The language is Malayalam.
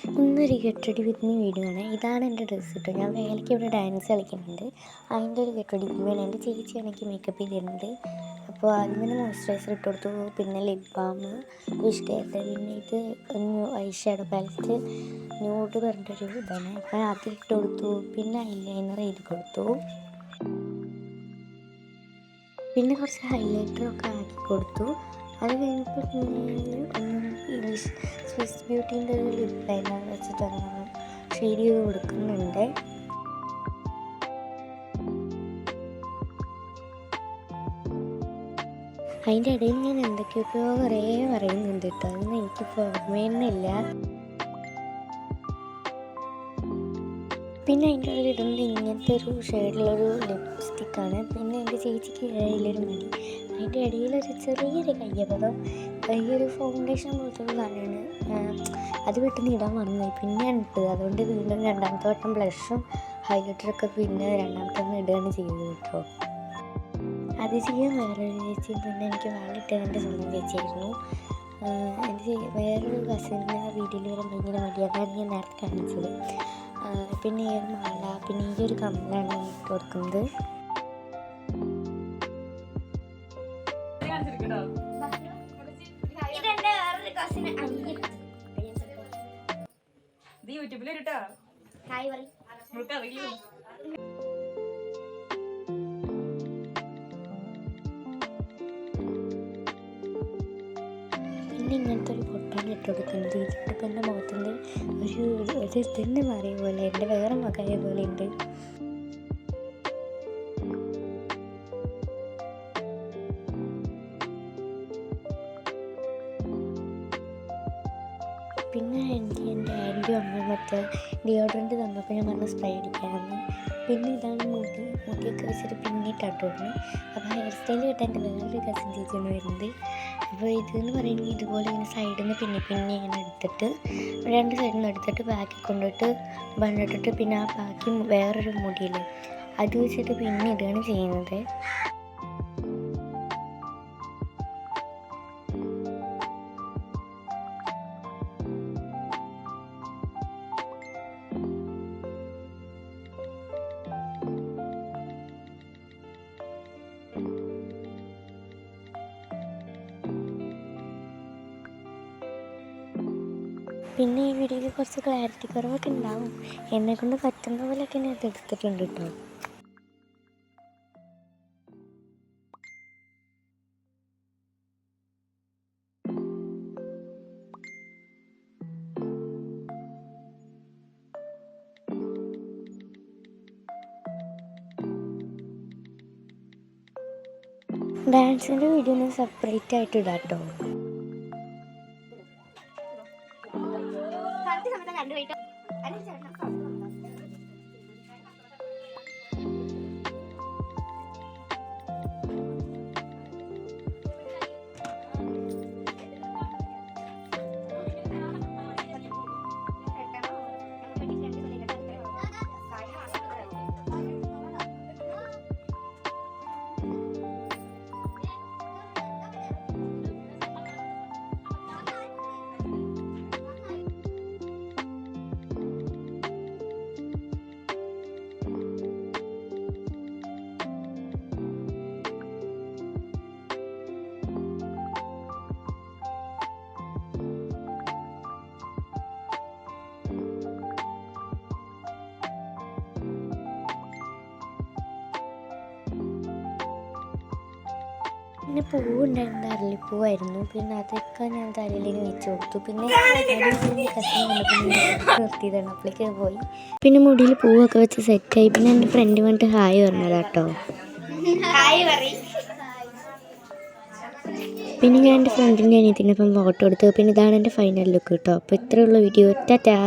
ഇന്നൊരു get ready with me video ആണ്. ഇതാണ് എൻ്റെ ഡ്രസ്സ് കേട്ടോ. ഞാൻ വേലയ്ക്ക് ഇവിടെ ഡാൻസ് കളിക്കുന്നുണ്ട്. അതിൻ്റെ ഒരു ഗെറ്റ് റെഡി വിത്ത് മീ ആണ്. എൻ്റെ ചേച്ചിയാണ് എനിക്ക് മേക്കപ്പ് ചെയ്തിരുന്നത്. അപ്പോൾ അതിന് മോയ്സ്ചറൈസർ ഇട്ട് കൊടുത്തു, പിന്നെ ലിപ് ബാം, വിഷ് കെയർ, പിന്നെ ഇത് ഐ ഷാഡോ പാലറ്റ് ന്യൂഡ് പറഞ്ഞിട്ടൊരു ഇതാണ്. അപ്പോൾ അത് ഇട്ട് കൊടുത്തു, പിന്നെ ഐലൈനർ ചെയ്ത് കൊടുത്തു, പിന്നെ കുറച്ച് ഹൈലൈറ്ററൊക്കെ ആക്കി കൊടുത്തു. അത് കഴിഞ്ഞപ്പോൾ പിന്നെ സ്വിസ് ബ്യൂട്ടീൻ്റെ ഒരു ലിപ് ലൈനർ വെച്ചിട്ടാണ് ഷെയ്ഡ് ചെയ്ത് കൊടുക്കുന്നുണ്ട്. അതിൻ്റെ ഇടയിൽ ഞാൻ എന്തൊക്കെയൊക്കെയോ കുറേ പറയുന്നുണ്ട് കേട്ടോ. അതൊന്നും എനിക്കിപ്പോൾ ഓർമ്മയൊന്നുമില്ല. പിന്നെ അതിൻ്റെ ഉള്ളിൽ ഇടുന്നത് ഇങ്ങനത്തെ ഒരു ഷെയ്ഡിലൊരു ലിപ്സ്റ്റിക്കാണ്. പിന്നെ എൻ്റെ ചേച്ചിക്ക് ഇടയിലൊരു മടി, അതിൻ്റെ ഇടയിലൊരു ചെറിയൊരു കയ്യബദ്ധം, ഈ ഒരു ഫൗണ്ടേഷൻ പോലത്തെ ഒരു സാധനമാണ്. അത് പെട്ടെന്ന് ഇടാൻ മറന്നുപോയി, പിന്നെയാണ് ഇട്ടത്. അതുകൊണ്ട് വീണ്ടും രണ്ടാമത്തെ വട്ടം ബ്ലഷും ഹൈലൈറ്ററൊക്കെ പിന്നെ രണ്ടാമത്തെ വട്ടം ഇടുകയാണ് ചെയ്തത് കേട്ടോ. അത് ചെയ്യാൻ വേറൊരു ചേച്ചി, പിന്നെ എനിക്ക് വാളിട്ടത് എൻ്റെ സ്വന്തം ചേച്ചിയായിരുന്നു. എൻ്റെ വേറൊരു കസിൻ്റെ വീട്ടിൽ വരാൻ ഭയങ്കര മടി, അതാണ് ഞാൻ നേരത്തെ കാണിച്ചത്. പിന്നെ ഈ ഒരു മാല, പിന്നെ ഈ ഒരു കമ്മലാണ് ഇട്ട് കൊടുക്കുന്നത്. പിന്നെ ഇങ്ങനത്തെ ഒരു പൊട്ടാണ് ഇട്ട് കൊടുക്കുന്നത്. ഇതിട്ടിപ്പോൾ എൻ്റെ മുഖത്തിൻ്റെ ഒരു തന്നെ മാറിയ പോലെ, എൻ്റെ വേറെ മകയെ പോലെ ഉണ്ട്. പിന്നെ എൻ്റെ ആൻറ്റി അമ്മ മറ്റേ ഡിയോഡ്രൻറ്റ് തന്നപ്പോൾ ഞാൻ പറഞ്ഞ സ്പ്രേ അടിക്കാമെന്ന്. പിന്നെ ഇതാണ് മുടിയൊക്കെ വെച്ചിട്ട് പിന്നിട്ടാണ് വരുന്നത്. അപ്പോൾ ഹെയർ സ്റ്റൈൽ കിട്ടാൻ എൻ്റെ വേറൊരു കസിൻ ചേച്ചിയാണ് വരുന്നത്. അപ്പോൾ ഇതെന്ന് പറയുന്നത് ഇതുപോലെ ഇങ്ങനെ സൈഡിൽ നിന്ന് പിന്നെ ഇങ്ങനെ എടുത്തിട്ട് രണ്ട് സൈഡിൽ നിന്ന് എടുത്തിട്ട് ബാക്കിൽ കൊണ്ടുപോയിട്ട് ബണ്ണിട്ടിട്ട് പിന്നെ ആ ബാക്കി വേറൊരു മുടിയിൽ അത് വെച്ചിട്ട് പിന്നെ ഇടുകയാണ് ചെയ്യുന്നത്. പിന്നെ ഈ വീഡിയോയിൽ കുറച്ച് ക്ലാരിറ്റി കുറവൊക്കെ ഉണ്ടാവും. എന്നെക്കൊണ്ട് പറ്റുന്ന പോലെയൊക്കെ ഞാൻ എടുത്തിട്ടുണ്ട് കേട്ടോ. ഡാൻസിൻ്റെ വീഡിയോ ഞാൻ സെപ്പറേറ്റ് ആയിട്ട് ഇടാം കേട്ടോ. പിന്നെ പൂവുണ്ടായിരുന്നത് അരളിപ്പൂവായിരുന്നു. പിന്നെ അതൊക്കെ ഞാൻ തലയിലേക്ക് വെച്ച് കൊടുത്തു. പിന്നെ കസിൻ നിർത്തിയതാണ്, അപ്പോഴേക്ക് പോയി. പിന്നെ മുടിയിൽ പൂവൊക്കെ വെച്ച് സെറ്റായി. പിന്നെ എൻ്റെ ഫ്രണ്ട് വന്നിട്ട് ഹായ് പറഞ്ഞതാട്ടോ. പിന്നെ ഞാൻ എൻ്റെ ഫ്രണ്ടിൻ്റെ അനിയത്തിനൊപ്പം ഫോട്ടോ എടുത്തു. പിന്നെ ഇതാണ് എൻ്റെ ഫൈനൽ ലുക്ക് കേട്ടോ. അപ്പോൾ ഇത്രയുള്ള വീഡിയോ. ടാറ്റാ.